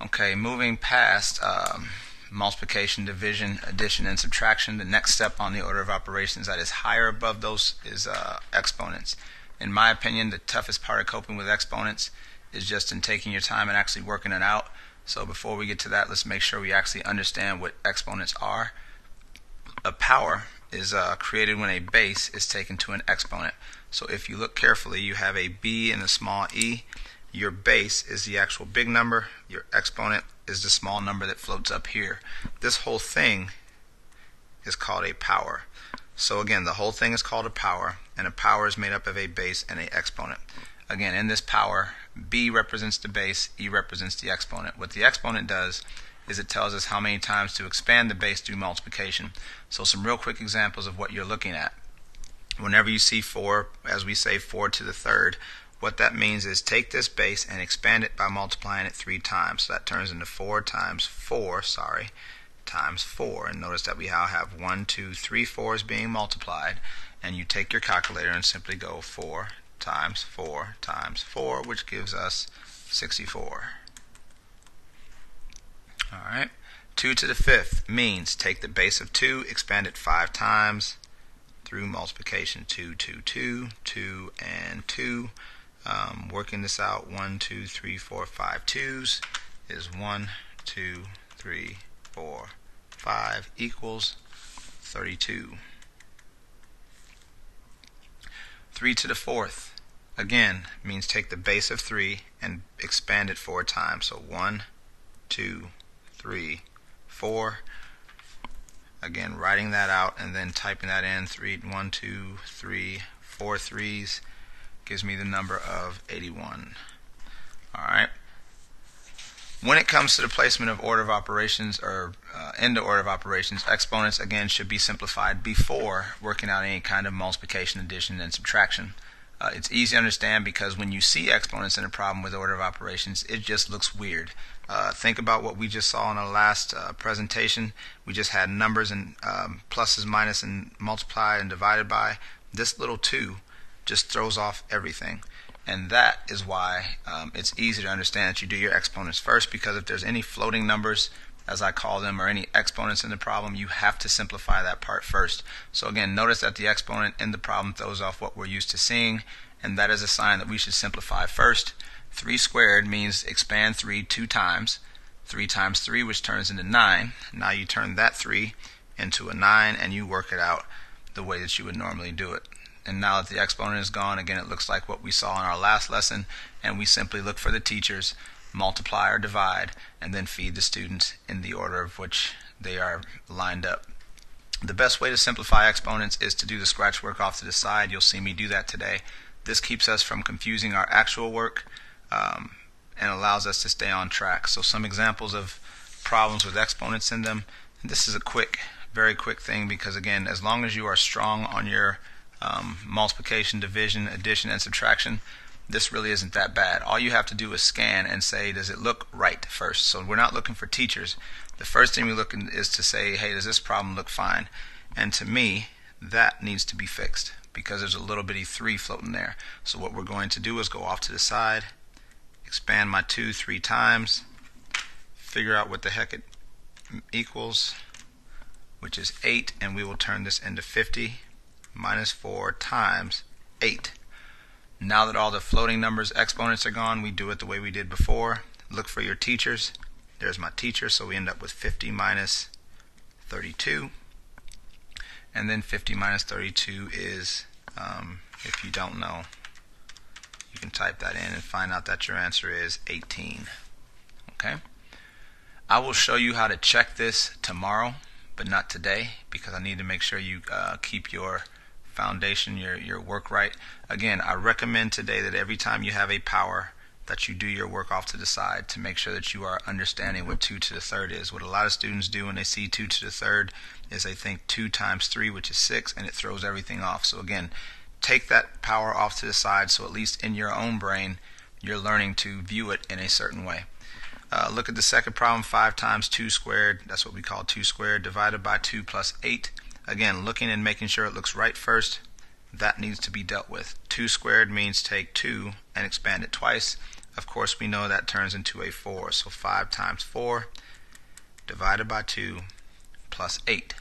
Okay, moving past multiplication, division, addition, and subtraction, the next step on the order of operations that is higher above those is exponents. In my opinion, the toughest part of coping with exponents is just in taking your time and actually working it out. So before we get to that, let's make sure we actually understand what exponents are. A power is created when a base is taken to an exponent. So if you look carefully, you have a b and a small e. Your base is the actual big number. Your exponent is the small number that floats up here. This whole thing is called a power. So again, the whole thing is called a power, and a power is made up of a base and an exponent. Again, in this power, b represents the base, e represents the exponent. What the exponent does is it tells us how many times to expand the base through multiplication. So some real quick examples of what you're looking at. Whenever you see 4, as we say 4 to the third, what that means is take this base and expand it by multiplying it 3 times. So that turns into 4 times 4, times 4. And notice that we now have 1, 2, 3 4s being multiplied. And you take your calculator and simply go 4 times 4 times 4, which gives us 64. Alright, 2 to the 5th means take the base of 2, expand it 5 times through multiplication. 2, 2, 2, 2, and 2. Working this out, 1, 2, 3, 4, 5 2s is 1, 2, 3, 4, 5 equals 32. 3 to the 4th, again, means take the base of 3 and expand it 4 times. So 1, 2, 3, 4. Again, writing that out and then typing that in, 1, 2, 3, 4 3s gives me the number of 81. Alright. When it comes to the placement of order of operations or into order of operations, exponents again should be simplified before working out any kind of multiplication, addition, and subtraction. It's easy to understand because when you see exponents in a problem with order of operations, it just looks weird. Think about what we just saw in the last presentation. We just had numbers and pluses, minus, and multiplied and divided by. This little 2 just throws off everything. And that is why it's easy to understand that you do your exponents first, because if there's any floating numbers, as I call them, or any exponents in the problem, you have to simplify that part first. So again, notice that the exponent in the problem throws off what we're used to seeing, and that is a sign that we should simplify first. 3 squared means expand 3 2 times. 3 times 3, which turns into 9. Now you turn that 3 into a 9 and you work it out the way that you would normally do it. And now that the exponent is gone, again, it looks like what we saw in our last lesson, and we simply look for the teachers, multiply or divide, and then feed the students in the order of which they are lined up. The best way to simplify exponents is to do the scratch work off to the side. You'll see me do that today. This keeps us from confusing our actual work and allows us to stay on track. So some examples of problems with exponents in them. And this is a very quick thing, because again, as long as you are strong on your multiplication, division, addition, and subtraction, this really isn't that bad. All you have to do is scan and say, does it look right first? So we're not looking for teachers. The first thing we look in is to say, hey, does this problem look fine? And to me, that needs to be fixed because there's a little bitty 3 floating there. So what we're going to do is go off to the side, expand my 2 3 times, figure out what the heck it equals, which is 8, and we will turn this into 50 minus 4 times 8. Now that all the floating numbers, exponents are gone, we do it the way we did before. Look for your teachers. There's my teacher, so we end up with 50 minus 32. And then 50 minus 32 is, if you don't know, you can type that in and find out that your answer is 18. Okay? I will show you how to check this tomorrow, but not today, because I need to make sure you keep your foundation, your work right. Again, I recommend today that every time you have a power that you do your work off to the side to make sure that you are understanding what 2 to the third is. What a lot of students do when they see 2 to the third is they think 2 times 3, which is 6, and it throws everything off. So again, take that power off to the side so at least in your own brain you're learning to view it in a certain way. Look at the second problem, 5 times 2 squared, that's what we call 2 squared, divided by 2 plus 8. Again, looking and making sure it looks right first, that needs to be dealt with. 2 squared means take 2 and expand it twice. of course we know that turns into a 4. So 5 times 4 divided by 2 plus 8.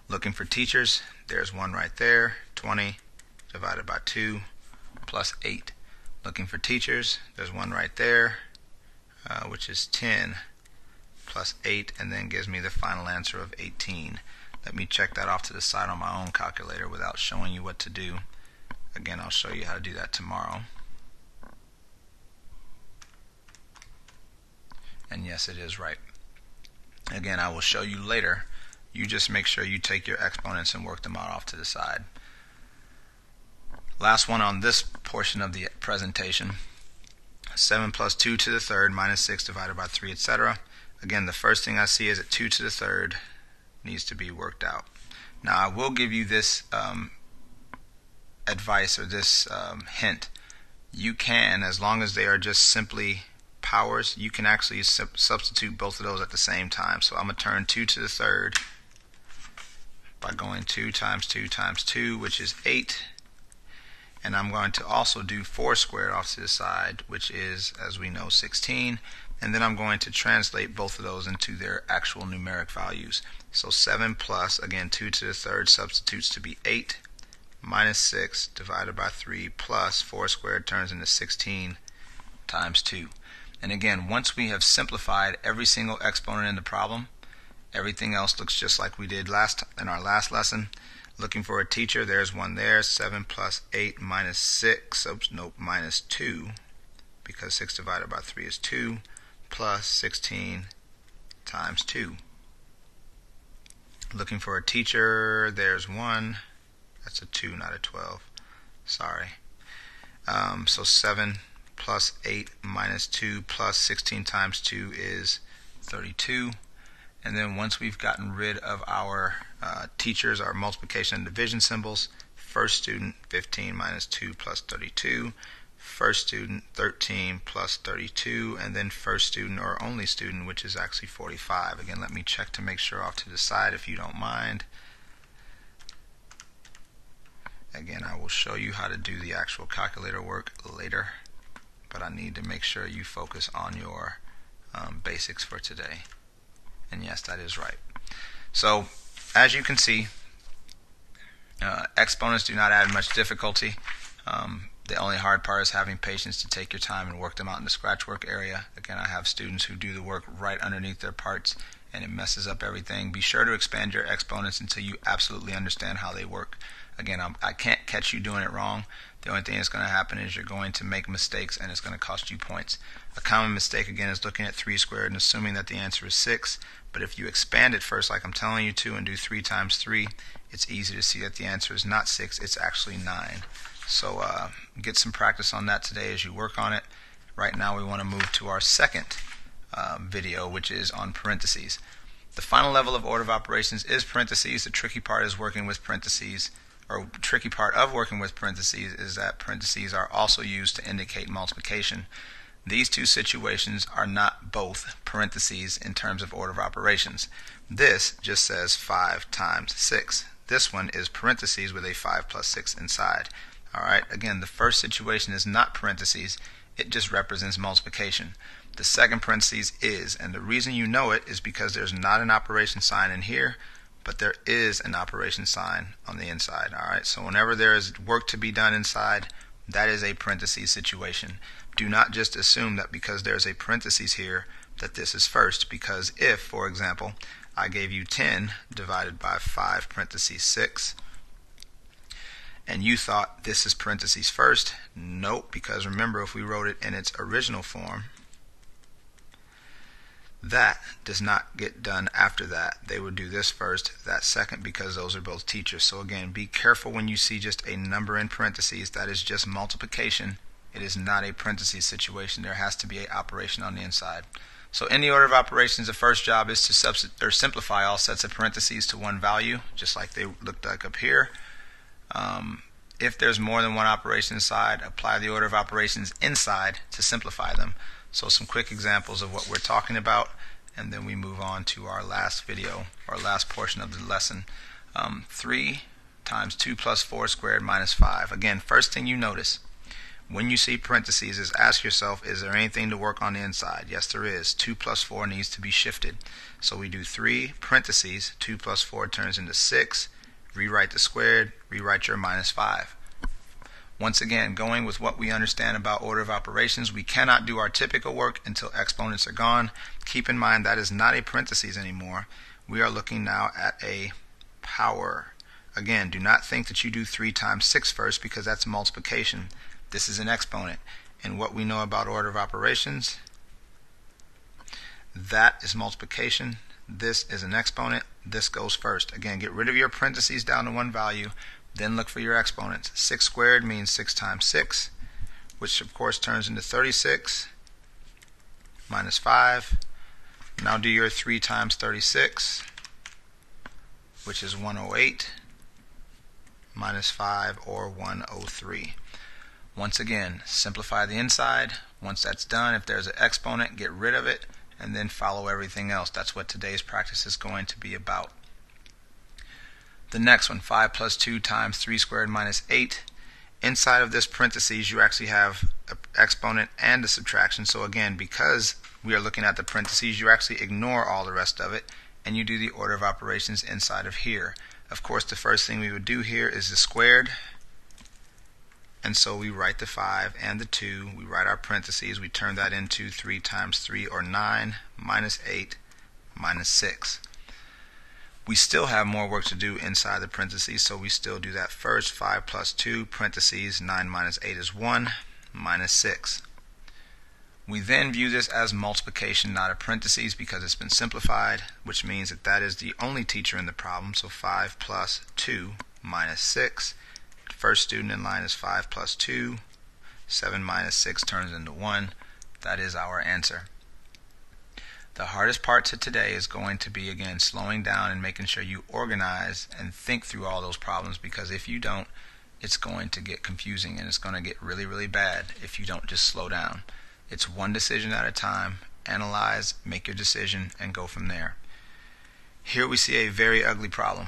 Looking for teachers, there's one right there, 20 divided by 2 plus 8. Looking for teachers, there's one right there, which is 10 plus 8, and then gives me the final answer of 18. Let me check that off to the side on my own calculator without showing you what to do. Again, I'll show you how to do that tomorrow. And yes, it is right. Again, I will show you later. You just make sure you take your exponents and work them out off to the side. Last one on this portion of the presentation. 7 plus 2 to the third minus 6 divided by 3, etc. Again, the first thing I see is that 2 to the third needs to be worked out. Now, I will give you this advice or this hint. You can, as long as they are just simply powers, you can actually substitute both of those at the same time. So I'm going to turn 2 to the third by going 2 times 2 times 2, which is 8. And I'm going to also do 4 squared off to the side, which is, as we know, 16. And then I'm going to translate both of those into their actual numeric values. So 7 plus, again, 2 to the third substitutes to be 8, minus 6 divided by 3 plus 4 squared turns into 16 times 2. And again, once we have simplified every single exponent in the problem, everything else looks just like we did in our last lesson. Looking for a teacher, there's one there. 7 plus 8 minus 6, nope, minus 2, because 6 divided by 3 is 2, plus 16 times 2. Looking for a teacher, there's one. That's a 2, not a 12. Sorry. So 7 plus 8 minus 2 plus 16 times 2 is 32. And then once we've gotten rid of our teachers, our multiplication and division symbols, first student, 15 minus 2 plus 32, first student, 13 plus 32, and then first student or only student, which is actually 45. Again, let me check to make sure off to the side if you don't mind. Again, I will show you how to do the actual calculator work later, but I need to make sure you focus on your basics for today. And yes, that is right. So, as you can see, exponents do not add much difficulty. The only hard part is having patience to take your time and work them out in the scratch work area. Again, I have students who do the work right underneath their parts, and it messes up everything. Be sure to expand your exponents until you absolutely understand how they work. Again, I can't catch you doing it wrong. The only thing that's going to happen is you're going to make mistakes, and it's going to cost you points. A common mistake, again, is looking at 3 squared and assuming that the answer is 6. But if you expand it first, like I'm telling you to, and do 3 times 3, it's easy to see that the answer is not 6, it's actually 9. So get some practice on that today as you work on it. Right now we want to move to our second video, which is on parentheses. The final level of order of operations is parentheses. The tricky part is working with parentheses, or tricky part of working with parentheses is that parentheses are also used to indicate multiplication. These two situations are not both parentheses in terms of order of operations. This just says 5 times 6. This one is parentheses with a 5 plus 6 inside. Alright, again, the first situation is not parentheses, it just represents multiplication. The second parentheses is, and the reason you know it is because there's not an operation sign in here, but there is an operation sign on the inside. Alright, so whenever there is work to be done inside, that is a parentheses situation. Do not just assume that because there's a parentheses here that this is first, because if, for example, I gave you 10 divided by 5 parentheses 6, and you thought this is parentheses first, nope, because remember, if we wrote it in its original form, that does not get done after that. They would do this first, that second, because those are both teachers. So again, be careful when you see just a number in parentheses. That is just multiplication. It is not a parentheses situation. There has to be an operation on the inside. So in the order of operations, the first job is to simplify all sets of parentheses to one value, just like they looked like up here. If there's more than one operation inside, apply the order of operations inside to simplify them. So some quick examples of what we're talking about, and then we move on to our last video, or last portion of the lesson. 3 times 2 plus 4 squared minus 5. Again, first thing you notice, when you see parentheses is ask yourself, is there anything to work on the inside? Yes, there is. 2 plus 4 needs to be shifted. So we do 3 parentheses, 2 plus 4 turns into 6, rewrite the squared, rewrite your minus 5. Once again, going with what we understand about order of operations, we cannot do our typical work until exponents are gone. Keep in mind that is not a parentheses anymore. We are looking now at a power. Again, do not think that you do 3 times 6 first, because that's multiplication. This is an exponent. And what we know about order of operations, that is multiplication. This is an exponent. This goes first. Again, get rid of your parentheses down to one value. Then look for your exponents. 6 squared means 6 times 6, which of course turns into 36, minus 5. Now do your 3 times 36, which is 108, minus 5, or 103. Once again, simplify the inside. Once that's done, if there's an exponent, get rid of it, and then follow everything else. That's what today's practice is going to be about. The next one, 5 plus 2 times 3 squared minus 8. Inside of this parentheses, you actually have an exponent and a subtraction. So again, because we are looking at the parentheses, you actually ignore all the rest of it, and you do the order of operations inside of here. Of course, the first thing we would do here is the squared. And so we write the 5 and the 2. We write our parentheses. We turn that into 3 times 3, or 9, minus 8, minus 6. We still have more work to do inside the parentheses, so we still do that first. 5 plus 2, parentheses, 9 minus 8 is 1, minus 6. We then view this as multiplication, not a parentheses, because it's been simplified, which means that that is the only teacher in the problem. So 5 plus 2 minus 6. First student in line is 5 plus 2. 7 minus 6 turns into 1. That is our answer. The hardest part to today is going to be, again, slowing down and making sure you organize and think through all those problems, because if you don't, it's going to get confusing, and it's going to get really, really bad if you don't just slow down. It's one decision at a time. Analyze, make your decision, and go from there. Here we see a very ugly problem,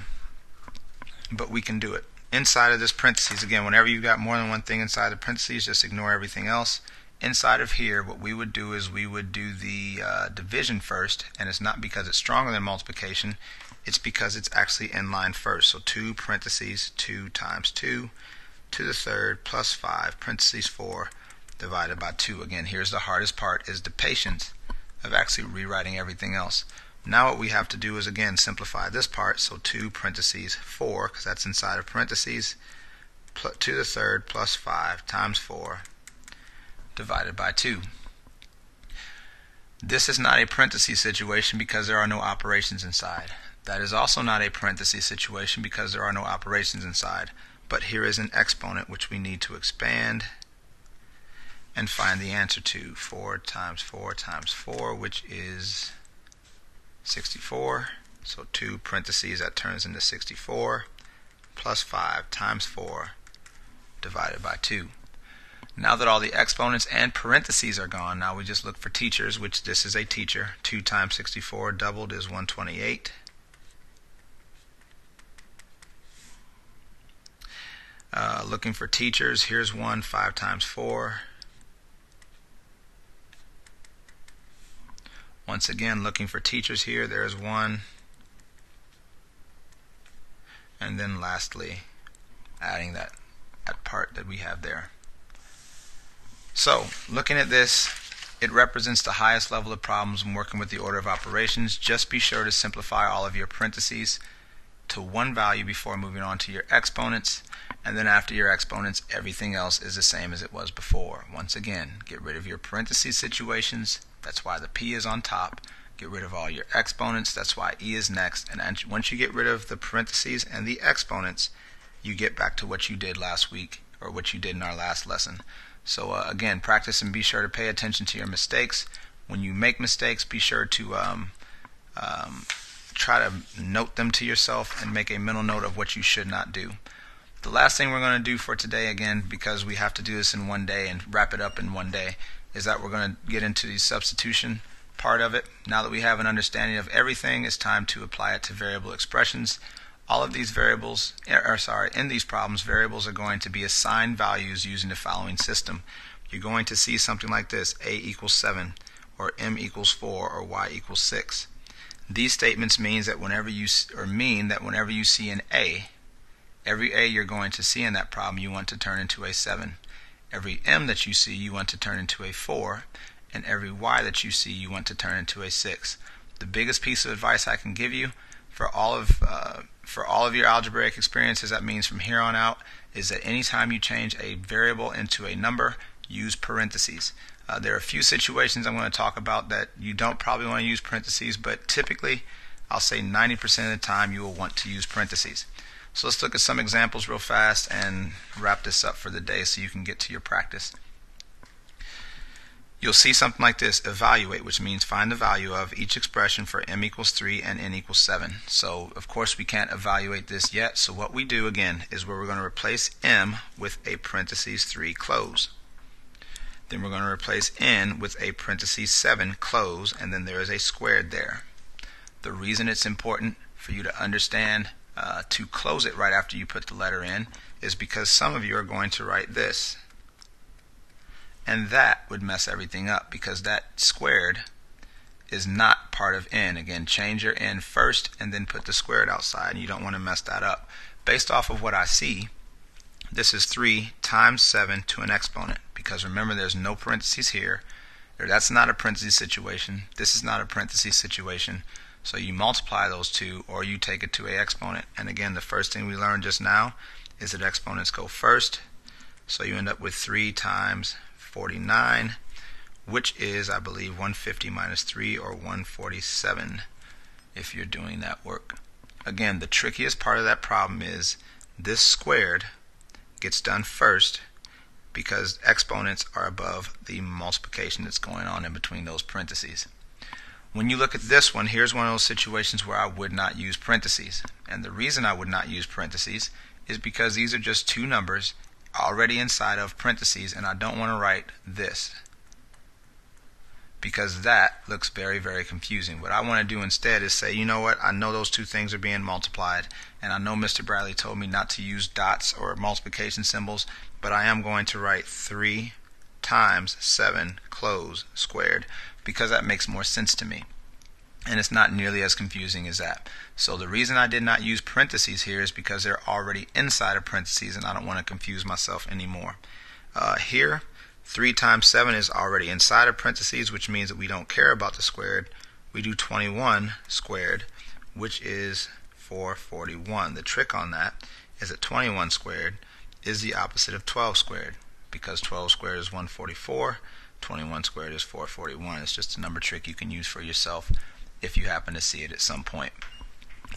but we can do it. Inside of this parentheses, again, whenever you've got more than one thing inside the parentheses, just ignore everything else. Inside of here, what we would do is we would do the division first, and it's not because it's stronger than multiplication, it's because it's actually in line first. So 2 parentheses 2 times 2 to the third plus 5 parentheses 4 divided by 2. Again, here's the hardest part, is the patience of actually rewriting everything else. Now what we have to do is, again, simplify this part. So 2 parentheses 4, because that's inside of parentheses, to the third plus 5 times 4 divided by 2. This is not a parentheses situation because there are no operations inside. That is also not a parentheses situation because there are no operations inside. But here is an exponent which we need to expand and find the answer to. 4 times 4 times 4, which is 64. So 2 parentheses, that turns into 64, plus 5 times 4 divided by 2. Now that all the exponents and parentheses are gone, now we just look for teachers, which this is a teacher. 2 times 64 doubled is 128. Looking for teachers, here's 1, 5 times 4. Once again, looking for teachers here, there's 1. And then lastly, adding that part that we have there. So, looking at this, it represents the highest level of problems when working with the order of operations. Just be sure to simplify all of your parentheses to one value before moving on to your exponents, and then after your exponents, everything else is the same as it was before. Once again, get rid of your parentheses situations. That's why the P is on top. Get rid of all your exponents. That's why E is next. And once you get rid of the parentheses and the exponents, you get back to what you did last week, or what you did in our last lesson. So again, practice and be sure to pay attention to your mistakes. When you make mistakes, be sure to try to note them to yourself and make a mental note of what you should not do. The last thing we're going to do for today, again, because we have to do this in one day and wrap it up in one day, is that we're going to get into the substitution part of it. Now that we have an understanding of everything, it's time to apply it to variable expressions. All of these variables, in these problems, variables are going to be assigned values using the following system. You're going to see something like this: a equals 7, or m equals 4, or y equals 6. These statements mean that whenever you see an a, every a you're going to see in that problem you want to turn into a 7. Every m that you see you want to turn into a 4, and every y that you see you want to turn into a 6. The biggest piece of advice I can give you for all of your algebraic experiences, that means from here on out, is that anytime you change a variable into a number, use parentheses. There are a few situations I'm going to talk about that you don't probably want to use parentheses, but typically I'll say 90% of the time you will want to use parentheses. So let's look at some examples real fast and wrap this up for the day so you can get to your practice. You'll see something like this: evaluate, which means find the value of each expression for m equals 3 and n equals 7. So of course we can't evaluate this yet, so what we do again is we're going to replace m with a parentheses 3 close. Then we're going to replace n with a parentheses 7 close, and then there is a squared there. The reason it's important for you to understand to close it right after you put the letter in is because some of you are going to write this, and that would mess everything up because that squared is not part of n. Again, change your n first and then put the squared outside, and you don't want to mess that up. Based off of what I see, this is 3 times 7 to an exponent, because remember there's no parentheses here. That's not a parentheses situation. This is not a parentheses situation. So you multiply those two, or you take it to an exponent. And again, the first thing we learned just now is that exponents go first. So you end up with 3 times 49, which is, I believe, 150 minus 3, or 147, if you're doing that work. Again, the trickiest part of that problem is this squared gets done first because exponents are above the multiplication that's going on in between those parentheses. When you look at this one, here's one of those situations where I would not use parentheses. And the reason I would not use parentheses is because these are just two numbers already inside of parentheses, and I don't want to write this because that looks very, very confusing. What I want to do instead is say, you know what, I know those two things are being multiplied, and I know Mr. Bradley told me not to use dots or multiplication symbols, but I am going to write 3 times 7 close squared because that makes more sense to me, and it's not nearly as confusing as that. So the reason I did not use parentheses here is because they're already inside of parentheses, and I don't want to confuse myself anymore. Here, 3 times 7 is already inside of parentheses, which means that we don't care about the squared. We do 21 squared, which is 441. The trick on that is that 21 squared is the opposite of 12 squared, because 12 squared is 144, 21 squared is 441. It's just a number trick you can use for yourself if you happen to see it at some point.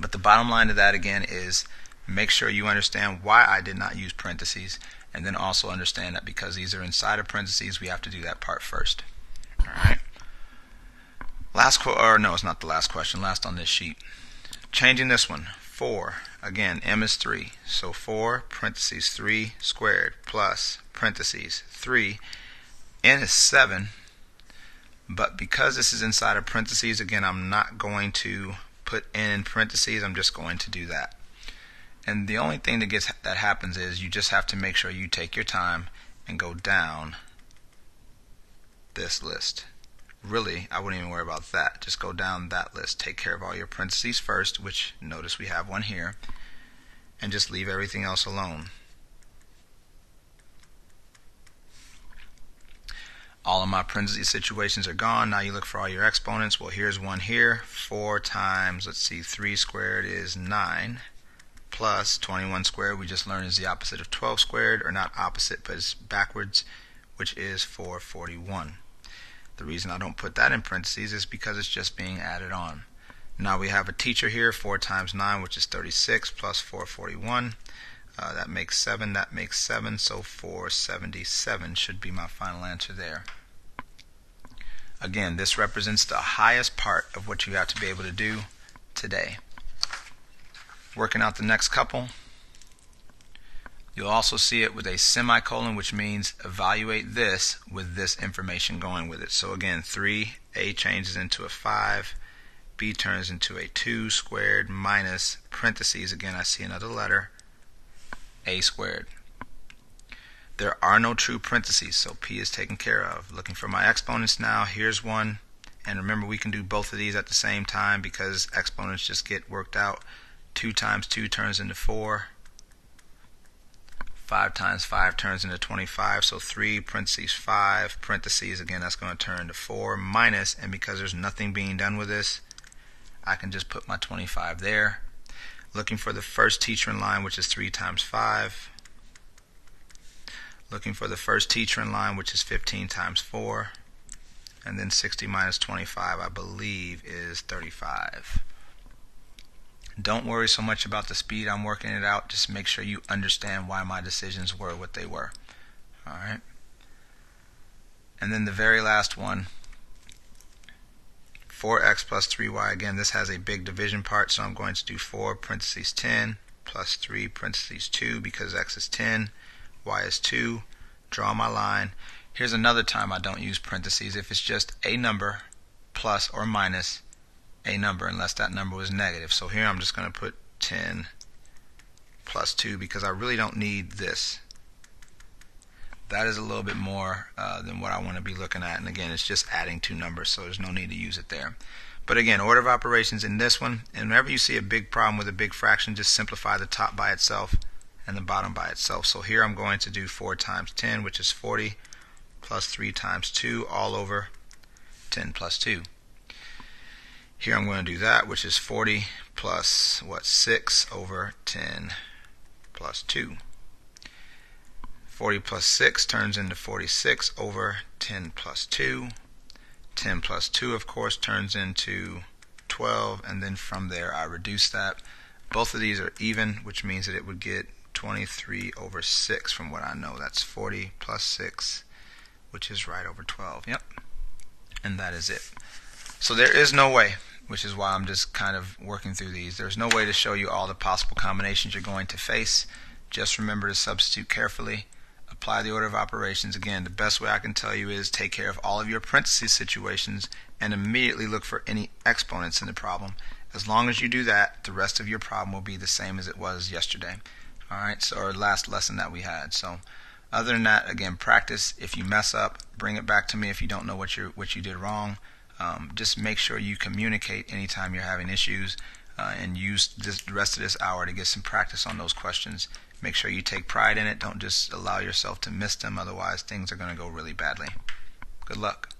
But the bottom line to that again is make sure you understand why I did not use parentheses, and then also understand that because these are inside of parentheses, we have to do that part first. Alright. No, it's not the last question, last on this sheet. Changing this one, 4. Again, m is 3. So 4 parentheses 3 squared plus parentheses 3. N is 7. But because this is inside of parentheses, again, I'm not going to put n in parentheses. I'm just going to do that. And the only thing that happens is you just have to make sure you take your time and go down this list. Really, I wouldn't even worry about that. Just go down that list. Take care of all your parentheses first, which notice we have one here, and just leave everything else alone. All of my parentheses situations are gone. Now you look for all your exponents. Well, here's one here. 4 times, let's see, 3 squared is 9. Plus 21 squared, we just learned, is the opposite of 12 squared, or not opposite, but it's backwards, which is 441. The reason I don't put that in parentheses is because it's just being added on. Now we have a teacher here, 4 times 9, which is 36, plus 441. That makes 7, that makes 7, so 477 should be my final answer there. Again, this represents the highest part of what you have to be able to do today. Working out the next couple, you'll also see it with a semicolon, which means evaluate this with this information going with it. So again, 3, a changes into a 5, b turns into a 2 squared minus parentheses, again I see another letter, a squared. There are no true parentheses, so p is taken care of. Looking for my exponents now. Here's one, and remember we can do both of these at the same time because exponents just get worked out. 2 times 2 turns into 4. 5 times 5 turns into 25, so 3 parentheses 5 parentheses, again that's going to turn into 4 minus, and because there's nothing being done with this, I can just put my 25 there. Looking for the first teacher in line, which is 3 times 5. Looking for the first teacher in line, which is 15 times 4. And then 60 minus 25, I believe, is 35. Don't worry so much about the speed I'm working it out. Just make sure you understand why my decisions were what they were. Alright. And then the very last one, 4x plus 3y. Again, this has a big division part, so I'm going to do 4 parentheses 10 plus 3 parentheses 2 because x is 10, y is 2. Draw my line. Here's another time I don't use parentheses. If it's just a number plus or minus a number, unless that number was negative. So here I'm just going to put 10 plus 2 because I really don't need this. That is a little bit more than what I want to be looking at, and again it's just adding 2 numbers, so there's no need to use it there. But again, order of operations in this one, and whenever you see a big problem with a big fraction, just simplify the top by itself and the bottom by itself. So here I'm going to do 4 times 10, which is 40, plus 3 times 2 all over 10 plus 2. Here I'm going to do that, which is 40 plus 6 over 10 plus 2. 40 plus 6 turns into 46 over 10 plus 2. 10 plus 2, of course, turns into 12, and then from there I reduce that. Both of these are even, which means that it would get 23 over 6 from what I know. That's 40 plus 6, which is right over 12. Yep. And that is it. So there is no way, which is why I'm just kind of working through these. There's no way to show you all the possible combinations you're going to face. Just remember to substitute carefully. Apply the order of operations. Again, the best way I can tell you is take care of all of your parentheses situations and immediately look for any exponents in the problem. As long as you do that, the rest of your problem will be the same as it was yesterday. Alright, so our last lesson that we had. So other than that, again, practice. If you mess up, bring it back to me if you don't know what you did wrong. Just make sure you communicate anytime you're having issues, and use the rest of this hour to get some practice on those questions. Make sure you take pride in it. Don't just allow yourself to miss them, otherwise things are going to go really badly. Good luck.